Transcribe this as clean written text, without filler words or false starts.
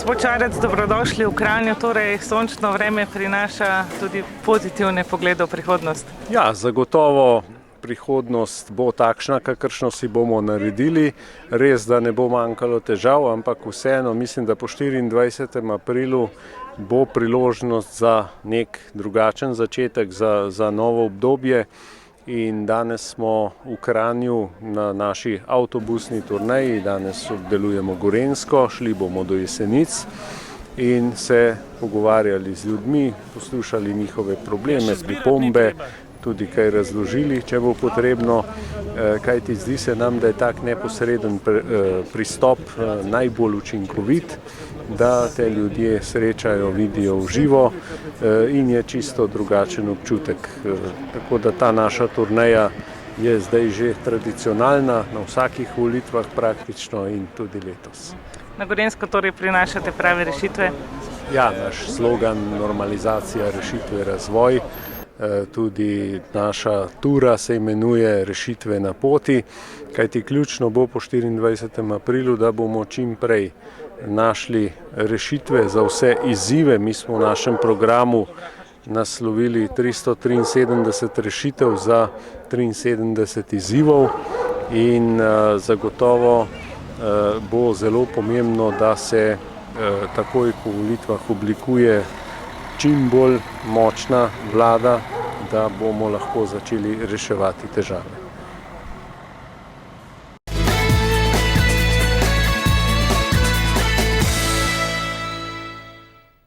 Gospod Šarec, dobrodošli v Kranju. Torej, sončno vreme prinaša tudi pozitivne poglede v prihodnost. Ja, zagotovo prihodnost bo takšna, kakršno si bomo naredili. Res, da ne bo manjkalo težav, ampak vseeno mislim, da po 24. aprilu bo priložnost za nek drugačen začetek, za novo obdobje. In danes smo v Kranju na naši avtobusni turneji, danes obdelujemo Gorenjsko, šli bomo do Jesenic in se pogovarjali z ljudmi, poslušali njihove probleme, pripombe, tudi kaj razložili, če bo potrebno, kajti zdi se nam, da je tak neposreden pristop najbolj učinkovit, da te ljudje srečajo, vidijo v živo in je čisto drugačen občutek. Tako da ta naša turneja je zdaj že tradicionalna, na vsakih volitvah praktično in tudi letos. Na Gorenjsko torej prinašate prave rešitve? Ja, naš slogan normalizacija, rešitve, razvoj. Tudi naša tura se imenuje Rešitve na poti, kajti ključno bo po 24. aprilu, da bomo čim prej našli rešitve za vse izzive. Mi smo v našem programu naslovili 373 rešitev za 73 izzivov in zagotovo bo zelo pomembno, da se takoj po volitvah oblikuje čim bolj močna vlada, da bomo lahko začeli reševati težave.